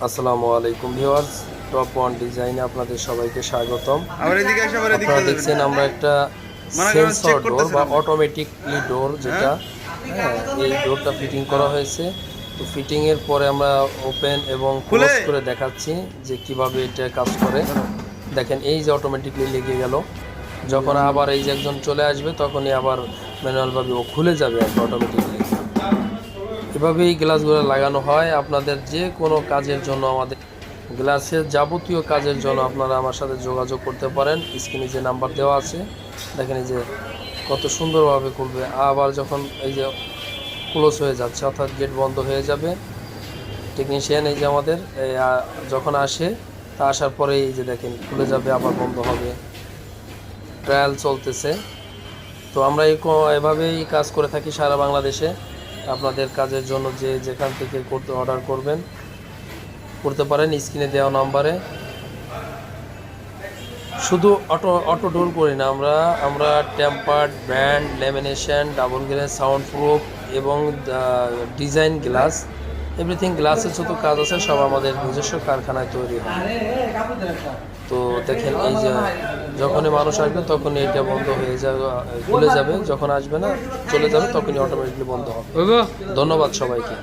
আসসালামু আলাইকুম viewers, top one ডিজাইনে আপনাদের সবাইকে স্বাগতম। আপনারা দেখছেন আমরা একটা সেন্সর ডোর বা অটোমেটিকলি ডোর যেটা এই ডোরটা ফিটিং করা হয়েছে। তো ফিটিংয়ের পরে আমরা ওপেন এবং ক্লোজ করে দেখাচ্ছি যে কিভাবে এটা কাজ করে। দেখেন এই যে অটোমেটিকলি লেগে গেল, যখন আবার এই যে একজন চলে আসবে তখনই আবার ম্যানুয়ালভাবে ও খুলে যাবে আর অটোমেটিকলি। এভাবেই গ্লাসগুলো লাগানো হয়। আপনাদের যে কোনো কাজের জন্য, আমাদের গ্লাসের যাবতীয় কাজের জন্য আপনারা আমার সাথে যোগাযোগ করতে পারেন। স্ক্রিনে যে নাম্বার দেওয়া আছে দেখেন, এই যে কত সুন্দরভাবে খুলবে। আবার যখন এই যে ক্লোজ হয়ে যাচ্ছে, অর্থাৎ গেট বন্ধ হয়ে যাবে, টেকনিশিয়ান এই যে আমাদের যখন আসে, তা আসার পরে এই যে দেখেন খুলে যাবে, আবার বন্ধ হবে। ট্রায়াল চলতেছে। তো আমরা এভাবেই কাজ করে থাকি সারা বাংলাদেশে। আপনাদের কাজের জন্য যে যেখান থেকে অর্ডার করতে পারেন স্ক্রিনে দেওয়া নাম্বারে। শুধু অটো ডোর করি না আমরা tempered, band, lamination, double glass, sound proof এবং ডিজাইন গ্লাস, এভরিথিং গ্লাসের যত কাজ আছে সব আমাদের নিজস্ব কারখানায় তৈরি হয়। তো দেখেন এই যে যখনই মানুষ আসবে তখনই এটা বন্ধ হয়ে যাবে, খুলে যাবে। যখন আসবে না, চলে যাবে, তখনই অটোমেটিকলি বন্ধ হবে। ধন্যবাদ সবাইকে।